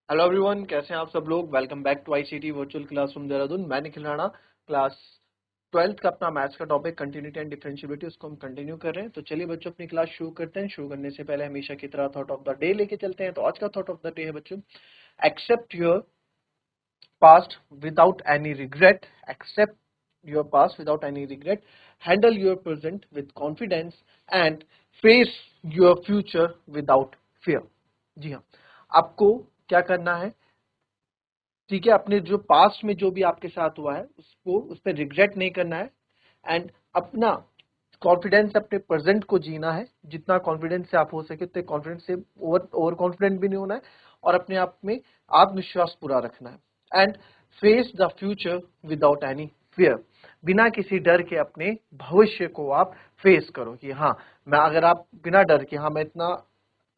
Hello everyone, कैसे हैं आप सब लोग। Welcome back to ICT virtual classroom Dehradun. मैं निखिल राणा। क्लास 12th का अपना मैथ्स का टॉपिक कंटिन्यूटी एंड डिफरेंशियबिलिटी, उसको हम कंटिन्यू कर रहे हैं। तो चलिए बच्चों, अपनी क्लास शुरू करते हैं। शुरू करने से पहले हमेशा की तरह थॉट ऑफ द डे लेके चलते हैं। तो आज का थॉट ऑफ द डे है बच्चों, accept your past without any regret. Accept your past without any regret. Handle your present with confidence and face your future without fear. जी हाँ, आपको क्या करना है, ठीक है, अपने जो पास्ट में जो भी आपके साथ हुआ है उसको, उस पर रिग्रेट नहीं करना है। एंड अपना कॉन्फिडेंस, अपने प्रेजेंट को जीना है। जितना कॉन्फिडेंस से आप हो सके उतने कॉन्फिडेंस से, ओवर कॉन्फिडेंट भी नहीं होना है, और अपने आप में आत्मविश्वास पूरा रखना है। And face the future without any fear. बिना किसी डर के अपने भविष्य को आप फेस करो कि हाँ, मैं, अगर आप बिना डर के, हाँ मैं इतना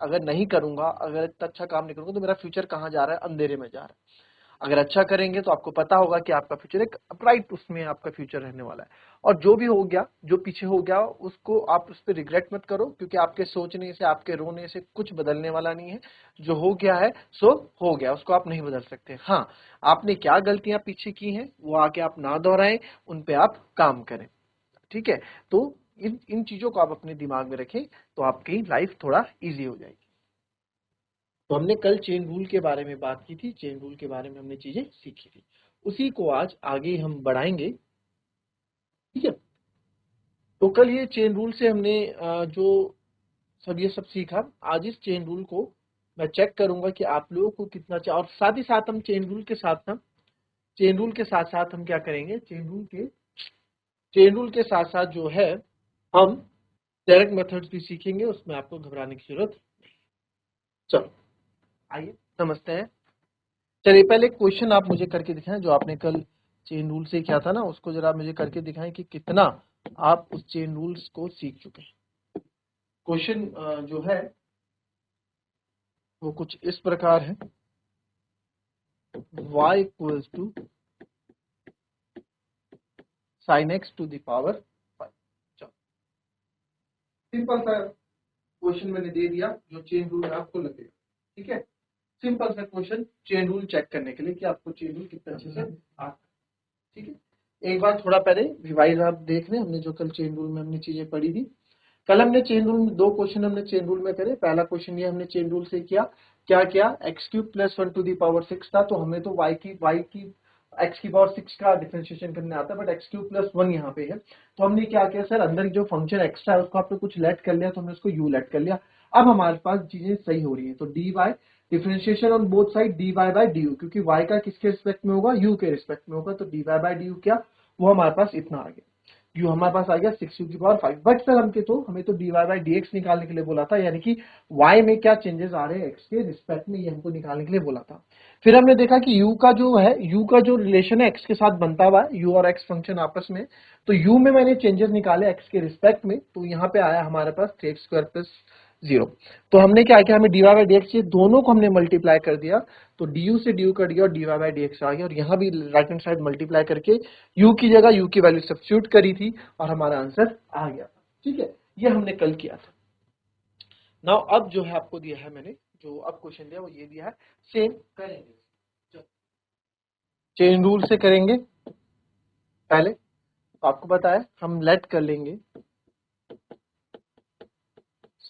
अगर नहीं करूंगा, अगर इतना अच्छा काम नहीं करूंगा तो मेरा फ्यूचर कहाँ जा रहा है, अंधेरे में जा रहा है। अगर अच्छा करेंगे तो आपको पता होगा कि आपका फ्यूचर एक अपराइट, उसमें आपका फ्यूचर रहने वाला है। और जो भी हो गया, जो पीछे हो गया, उसको आप उस पर रिग्रेट मत करो, क्योंकि आपके सोचने से, आपके रोने से कुछ बदलने वाला नहीं है। जो हो गया है सो हो गया, उसको आप नहीं बदल सकते। हाँ, आपने क्या गलतियां पीछे की हैं वो आके आप ना दोहराएं, उन पे आप काम करें। ठीक है, तो इन इन चीजों को आप अपने दिमाग में रखें, तो आपकी लाइफ थोड़ा ईजी हो जाएगी। तो हमने कल चेन रूल के बारे में बात की थी, चेन रूल के बारे में हमने चीजें सीखी थी, उसी को आज आगे हम बढ़ाएंगे। ठीक है, तो कल ये चेन रूल से हमने जो सब ये सब सीखा, आज इस चेन रूल को मैं चेक करूंगा कि आप लोगों को कितना चाहिए। और साथ ही साथ हम चेन रूल के साथ ना, चेन रूल के साथ साथ हम क्या करेंगे, चेन रूल के साथ साथ जो है, हम डायरेक्ट मेथड्स भी सीखेंगे। उसमें आपको घबराने की जरूरत नहीं। चलो आइए समझते हैं। चलिए पहले एक क्वेश्चन आप मुझे करके दिखाएं, जो आपने कल चेन रूल से किया था ना, उसको जरा मुझे करके दिखाएं कि कितना आप उस चेन रूल्स को सीख चुके हैं। क्वेश्चन जो है वो कुछ इस प्रकार है, y equals to sine x to the power 5। चलो, सिंपल सा क्वेश्चन मैंने दे दिया, जो चेन रूल आपको लगेगा। ठीक है, सिंपल सा क्वेश्चन चेन रूल चेक करने के लिए कि आपको चेन रूल कितने अच्छे से आता है। ठीक है, एक बार थोड़ा पहले रिवाइज आप देख लें, हमने जो कल चेन रूल में हमने चीजें पढ़ी थी। कल हमने चेन रूल में दो क्वेश्चन हमने चेन रूल में करे। पहला क्वेश्चन ये हमने चेन रूल से किया, क्या किया, x cube plus 1 to the power 6 था, तो हमें तो y की एक्स की पावर 6 का डिफरेंशिएशन करने आता है, बट एक्स क्यूब प्लस 1 यहाँ पे है। तो हमने क्या किया सर, अंदर जो फंक्शन एक्स्ट्रा है उसको आपने कुछ लेट कर लिया, तो हमने उसको u लेट कर लिया। अब हमारे पास चीजें सही हो रही है। तो dy differentiation on both side dy by du, क्योंकि y का किसके रिस्पेक्ट में होगा, u के रिस्पेक्ट में होगा, तो dy बाय du क्या, वो हमारे पास इतना आ गया। यू हमारे पास आ गया 6u की पावर 5। बट सर हमें तो dy बाई dx निकालने के लिए बोला था, यानी कि y में क्या चेंजेस आ रहे हैं x के रिस्पेक्ट में, ये हमको निकालने के लिए बोला था। फिर हमने देखा कि u का जो है, u का जो रिलेशन है x के साथ बनता हुआ है, u और x फंक्शन आपस में, तो u में मैंने चेंजेस निकाले x के रिस्पेक्ट में, तो यहाँ पे आया हमारे पास 3x² प्लस 0। तो हमने क्या किया, हमें dy बाई dx, ये दोनों को हमने मल्टीप्लाई कर दिया, तो du से du कट गया और dy बाई dx आ गया। और यहाँ भी राइट हैंड साइड मल्टीप्लाई करके u की जगह u की वैल्यू सब्स्टिट्यूट करी थी और हमारा आंसर आ गया। ठीक है, ये हमने कल किया था। नाउ अब जो है आपको दिया है मैंने, जो अब क्वेश्चन दिया वो ये दिया है, सेम करेंगे, चेन रूल से करेंगे। पहले तो आपको पता है, हम लेट कर लेंगे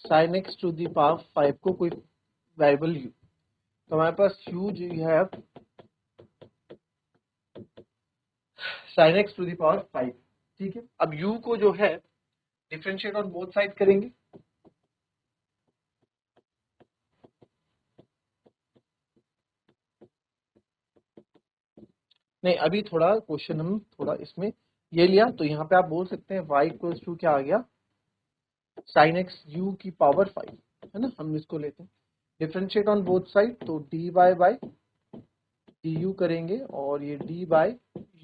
sine x to the power 5 को कोई वेरिएबल u। तो हमारे पास u जो है sine x to the power 5। ठीक है, अब u को जो है डिफरेंशिएट ऑन बोथ साइड करेंगे। नहीं, अभी थोड़ा क्वेश्चन हम थोड़ा इसमें ये लिया, तो यहाँ पे आप बोल सकते हैं y इक्वल्स टू क्या आ गया, साइन एक्स u की पावर 5, है ना। हम इसको लेते हैं डिफरेंशिएट ऑन बोथ साइड, तो dy बाय du करेंगे, और ये d बाय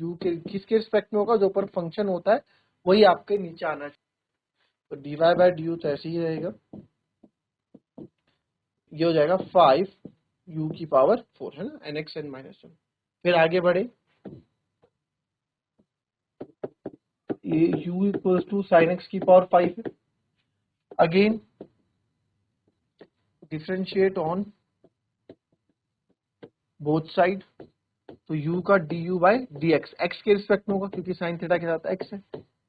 u के किसके रिस्पेक्ट में होगा, जो ऊपर फंक्शन होता है वही आपके नीचे आना चाहिए। तो dy बाय du तो ऐसे ही रहेगा, ये हो जाएगा 5 u की पावर 4, है ना, nx n माइनस 1। फिर आगे बढ़े, ये u equals to sine x की पावर 5 है। Again differentiate on both side, तो u का du बाई dx, x के रिस्पेक्ट में होगा क्योंकि साइन थीटा के साथ x है,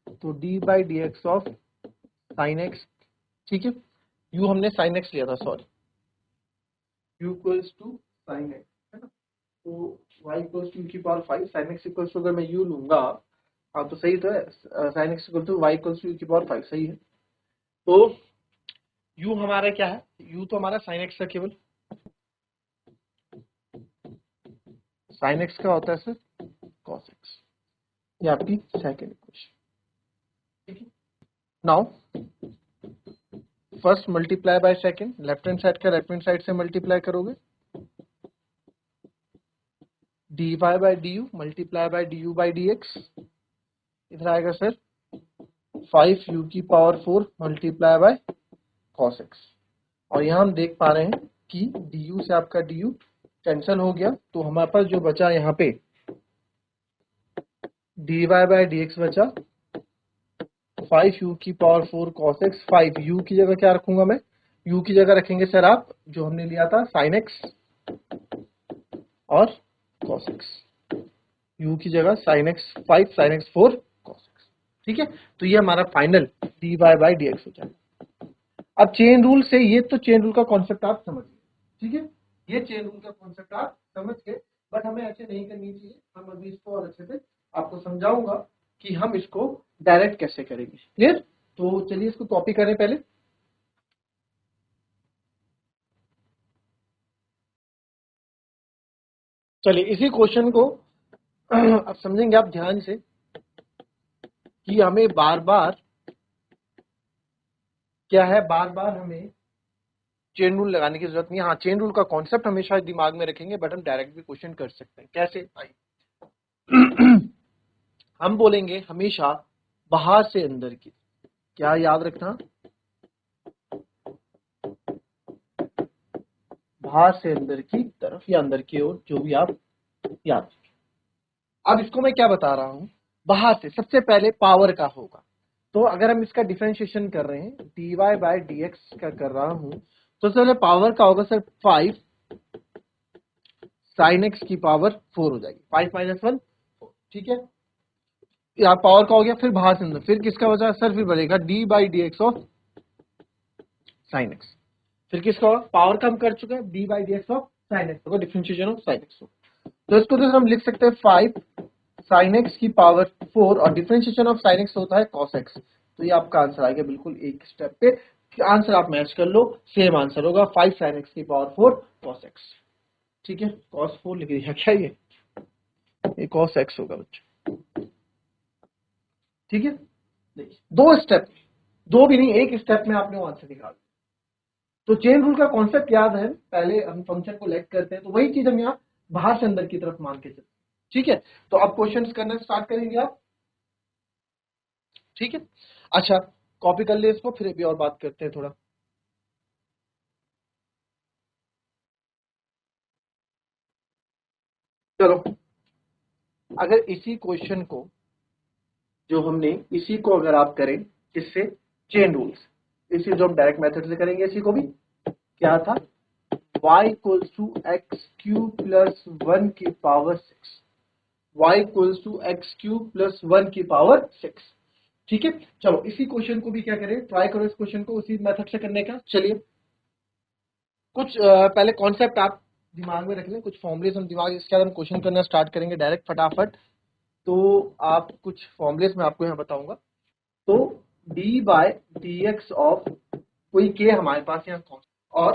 तो d by d x of sine x. ठीक है, u हमने साइन x लिया था, sorry, u equals to sine x, है ना, तो y इक्वल्स टू की power 5, sine x equals to, अगर मैं u लूंगा, हाँ तो सही तो है, sine x equal to y equals to की पावर 5, सही है। तो u हमारा क्या है, u तो हमारा साइन x का केवल, साइन x का होता है सर cos x, ये आपकी सेकंड इक्वेशन। ठीक है, now first multiply by second, left hand side का राइट हैंड साइड से मल्टीप्लाई करोगे, dy by du multiply by du by dx, इधर आएगा सर 5u की power 4 multiply by cos x, और यहाँ हम देख पा रहे हैं कि du से आपका du कैंसिल हो गया, तो हमारे पास जो बचा यहाँ पे dy बाय dx बचा 5u की पावर 4 cos x, 5u की जगह क्या रखूंगा मैं, u की जगह रखेंगे सर आप जो हमने लिया था sin x और cos x, u की जगह sin x 5 sin x 4 cos x। ठीक है, तो ये हमारा फाइनल dy बाई dx हो जाएगा। अब चेन रूल से, ये तो चेन रूल का कॉन्सेप्ट आप समझ गए, ठीक है, ये चेन रूल का कॉन्सेप्ट आप समझ गए, बट हमें ऐसे नहीं करनी चाहिए, हम अभी इसको और अच्छे से आपको समझाऊंगा कि हम इसको डायरेक्ट कैसे करेंगे। क्लियर? तो चलिए इसको कॉपी करें पहले। चलिए इसी क्वेश्चन को अब समझेंगे आप ध्यान से कि हमें बार बार क्या है, बार बार हमें चेन रूल लगाने की जरूरत नहीं है। हाँ, चेन रूल का कॉन्सेप्ट हमेशा दिमाग में रखेंगे, बट हम डायरेक्ट भी क्वेश्चन कर सकते हैं। कैसे भाई? हम बोलेंगे हमेशा बाहर से अंदर की, क्या याद रखना, बाहर से अंदर की तरफ या अंदर की ओर, जो भी आप याद रखें। अब इसको मैं क्या बता रहा हूं, बाहर से सबसे पहले पावर का होगा, तो अगर हम इसका डिफरेंशिएशन कर रहे हैं, dy बाय dx का कर रहा हूं, तो सर पावर का होगा सर 5 साइन एक्स की पावर 4 हो जाएगी, 5 माइनस 1 4। ठीक है, यहाँ पावर का हो गया, फिर बाहर से अंदर, फिर किसका बचा सर, फिर बनेगा D by d x of sine x, फिर किसका होगा, पावर का हम कर चुके हैं, D by d x of sine x होगा, डिफरेंशिएशन ऑफ साइन एक्स। तो इसको तो हम लिख सकते हैं 5 साइन एक्स की पावर 4, और डिफरेंशिएशन ऑफ साइन एक्स होता है कॉस एक्स। तो ये आपका आंसर आ गया बिल्कुल एक स्टेप पे, आंसर आप मैच कर लो, सेम आंसर होगा 5 साइन एक्स की पावर 4 कॉस एक्स। ठीक है, कॉस 4 लिख दिया क्या, ये कॉस एक्स होगा बच्चों। ठीक है, देखिए दो स्टेप, दो भी नहीं एक स्टेप में आपने वो आंसर निकाल। तो चेन रूल का कॉन्सेप्ट याद है, पहले हम फंक्शन को लेट करते हैं, तो वही चीज हम यहाँ बाहर से अंदर की तरफ मान के चलते। ठीक है, तो अब क्वेश्चंस करना स्टार्ट करेंगे आप। ठीक है, अच्छा कॉपी कर ले इसको, फिर भी और बात करते हैं थोड़ा। चलो, अगर इसी क्वेश्चन को, जो हमने इसी को अगर आप करें किससे, चेन रूल्स, इसी जो हम डायरेक्ट मेथड से करेंगे, इसी को भी क्या था, y equals to x cube plus 1 की power 6, y equals to x cube plus 1 की पावर 6। ठीक है, चलो इसी क्वेश्चन को भी क्या करें, ट्राई करो इस क्वेश्चन को उसी मेथड से करने का। चलिए कुछ पहले कॉन्सेप्ट आप दिमाग में रख लें, कुछ फॉर्मुलेस हम दिमाग, इसके बाद हम क्वेश्चन करना स्टार्ट करेंगे डायरेक्ट फटाफट। तो आप कुछ फॉर्मुलेस मैं आपको यहाँ बताऊंगा। तो d by d x of कोई के हमारे पास यहाँ कौन, और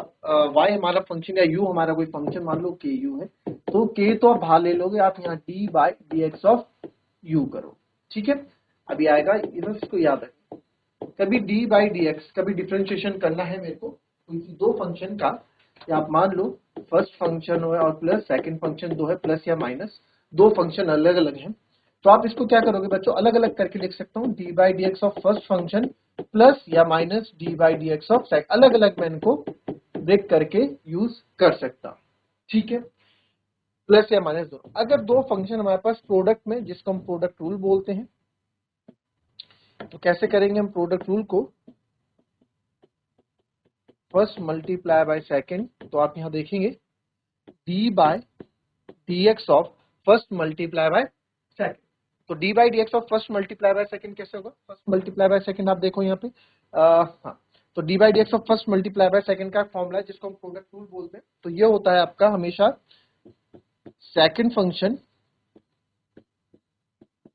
y हमारा फंक्शन या u हमारा कोई फंक्शन, मान लो के यू है, तो k तो आप बाहर ले लोगे, आप यहाँ d by d x of u करो। ठीक है, अभी आएगा इधर, इसको याद रखें, कभी d बाई डी एक्स, कभी डिफ्रेंशिएशन करना है मेरे को किसी दो फंक्शन का, या आप मान लो फर्स्ट फंक्शन है और प्लस सेकंड फंक्शन दो है, प्लस या माइनस, दो फंक्शन अलग अलग हैं, तो आप इसको क्या करोगे बच्चों, अलग अलग करके लिख सकता हूँ, d by d x of first function plus या minus d by d x of second, अलग अलग मैं इनको ब्रेक करके यूज कर सकता। ठीक है, प्लस या माइनस दोनों। अगर दो फंक्शन हमारे पास प्रोडक्ट में, जिसको हम प्रोडक्ट रूल बोलते हैं, तो कैसे करेंगे हम प्रोडक्ट रूल को, फर्स्ट मल्टीप्लाई बाय सेकंड, तो आप यहां देखेंगे d by dx of first multiply by second. तो d by dx of first multiply by second कैसे होगा? फर्स्ट मल्टीप्लाई बाय सेकंड आप देखो यहाँ पे हाँ, तो d by dx of first multiply by second का फॉर्मूला है जिसको हम प्रोडक्ट रूल बोलते हैं। तो ये होता है आपका हमेशा सेकंड फंक्शन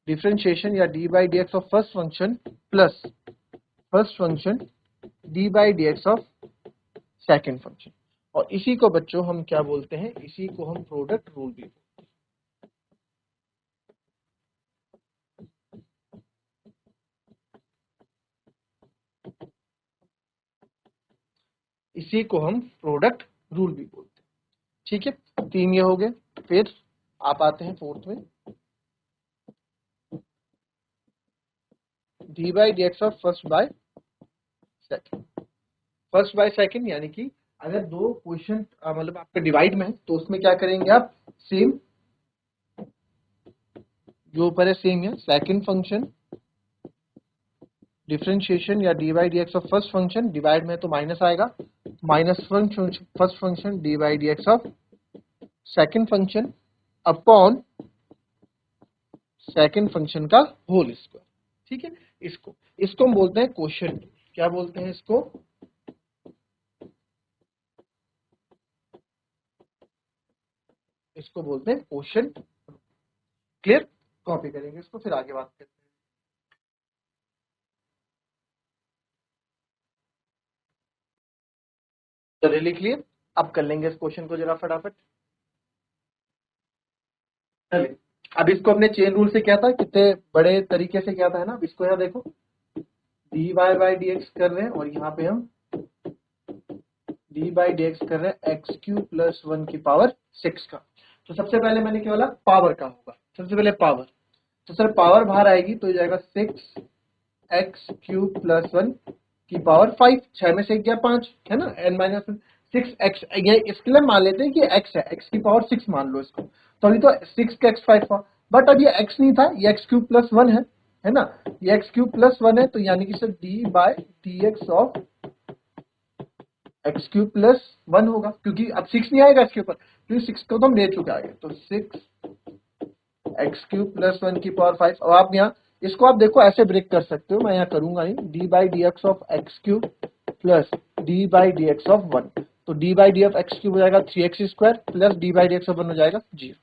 डिफरेंशिएशन या d by dx of first function plus first function d by dx of second function. और इसी को बच्चों हम क्या बोलते हैं? इसी को हम प्रोडक्ट रूल भी बोलते हैं। इसी को हम प्रोडक्ट रूल भी बोलते हैं। ठीक है, तीन ये हो गए। फिर आप आते हैं फोर्थ में, D by d x of first by second. First by second यानी कि अगर दो क्वेश्चन मतलब आपका डिवाइड में है तो उसमें क्या करेंगे आप? सेम जो ऊपर है सेम है, सेकंड फंक्शन डिफरेंशिएशन या D by d x of first function, divide में तो माइनस आएगा, minus first function D by d x of second function upon second function का होल स्क्वायर। ठीक है, इसको हम बोलते हैं क्वोशिएंट। क्या बोलते हैं इसको? इसको बोलते हैं क्वोशिएंट। क्लियर? कॉपी करेंगे इसको, फिर आगे बात करते हैं। चलिए लिख लिए, अब कर लेंगे इस क्वेश्चन को जरा फटाफट। चलिए, अब इसको अपने चेन रूल से क्या था, कितने बड़े तरीके से क्या था, है ना? अब इसको यहाँ देखो, d y by d x कर रहे हैं और यहाँ पे हम डी बाई डी एक्स कर रहे हैं एक्स क्यू प्लस 1 की पावर 6 का। तो सबसे पहले मैंने क्या बोला? पावर का होगा। सबसे पहले पावर, तो सर पावर बाहर आएगी तो हो जाएगा 6 एक्स क्यूब प्लस 1 की पावर 5। 6 में से गया 5, है ना? n माइनस 6 एक्स, ये इसके लिए मान लेते हैं कि x है, x की पावर 6 मान लो इसको। तो अभी तो 6 का x 5 था, बट अब ये x नहीं था, ये x क्यूब प्लस 1 है ना? ये x क्यूब प्लस 1 है, तो यानी कि sir d by d x of x cube plus 1 होगा, क्योंकि अब 6 नहीं आएगा इसके ऊपर, क्योंकि 6 को तो हम ले चुके आगे। तो 6 एक्स क्यूब प्लस 1 की पावर 5। अब आप यहाँ इसको आप देखो ऐसे ब्रेक कर सकते हो, मैं यहाँ करूंगा नहीं, D by d x of x cube plus D by d x of 1। तो D by D of x cube हो जाएगा 3x square plus D by d x of 1 हो जाएगा 0।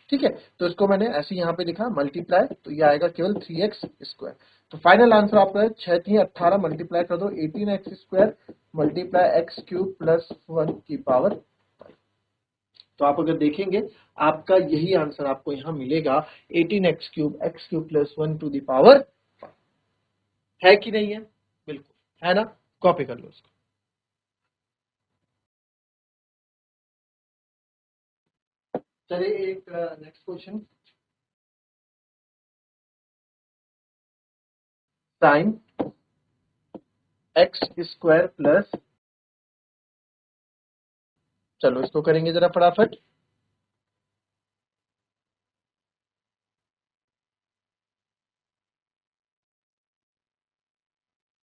ठीक है, तो इसको मैंने ऐसे यहाँ पे लिखा मल्टीप्लाई, तो ये आएगा केवल 3x स्क्वायर। तो फाइनल आंसर आपका है 6 3 18, मल्टीप्लाई कर दो 18x square multiply x cube plus 1 की पावर 5। तो आप अगर देखेंगे आपका यही आंसर आपको यहाँ मिलेगा 18x cube plus 1 to the power 5। है कि नहीं है? बिल्कुल है ना, कॉपी कर लो इसको। चलिए एक next question, sine x square plus, चलो इसको करेंगे जरा फटाफट।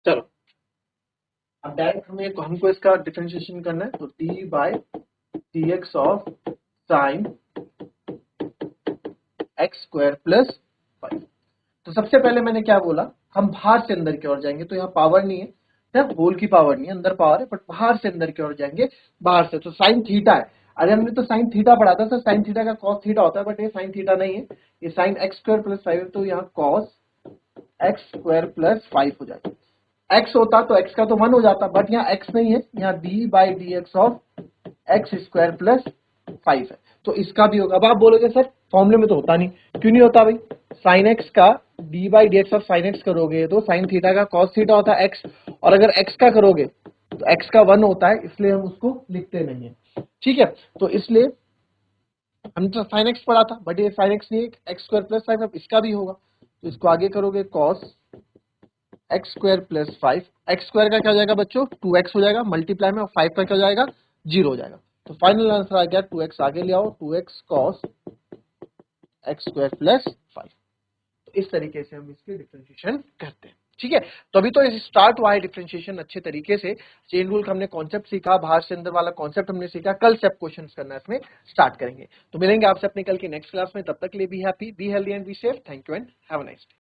चलो अब डायरेक्ट हमको इसका डिफरेंशिएशन करना है, तो D by d x of sine x square plus 5। तो सबसे पहले मैंने क्या बोला, हम बाहर से अंदर की ओर जाएंगे, तो यहाँ पावर नहीं है, यहाँ होल की पावर नहीं है, अंदर पावर है, बट बाहर से अंदर की ओर जाएंगे, बाहर से। तो साइन थीटा है, अरे हमने तो साइन थीटा पढ़ा था सर, साइन थीटा का कॉस थीटा होता है, बट ये साइन थीटा नहीं है, ये साइन एक्स स्क्वायर प्लस 5, तो यहाँ कॉस एक्स स्क्वायर प्लस 5 हो जाएगा। एक्स होता तो एक्स का तो 1 हो जाता, बट यहाँ एक्स नहीं है, यहाँ D by d x of x square plus 5 है, तो इसका भी होगा। अब आप बोलोगे सर फॉर्मूले में तो होता नहीं, क्यों नहीं होता भाई? साइन एक्स का D by d x of sine x करोगे तो साइन थीटा का कॉस थीटा होता है एक्स, और अगर एक्स का करोगे तो एक्स का 1 होता है, इसलिए हम उसको लिखते नहीं है। ठीक है, तो इसलिए हमने तो साइन एक्स पढ़ा था, बट ये साइन एक्स नहीं है, एक्स स्क्वायर प्लस 5, अब इसका भी होगा, तो इसको आगे करोगे cos x square plus 5, x square का क्या हो जाएगा बच्चों? 2x हो जाएगा, मल्टीप्लाई में, और 5 का क्या हो जाएगा? 0 हो जाएगा। तो फाइनल आंसर आ गया 2x, आगे ले आओ, 2x cos x square plus 5। तो इस तरीके से हम इसके डिफरेंशिएशन करते हैं। ठीक है, तो अभी तो स्टार्ट हुआ है डिफरेंशिएशन अच्छे तरीके से। चेन रूल का हमने कॉन्सेप्ट सीखा, बाहर से अंदर वाला कॉन्सेप्ट हमने सीखा, कल से आप क्वेश्चन करना इसमें स्टार्ट करेंगे। तो मिलेंगे आपसे अपने कल की नेक्स्ट क्लास में, तब तक के लिए be happy, be healthy and be safe. Thank you and have a nice day.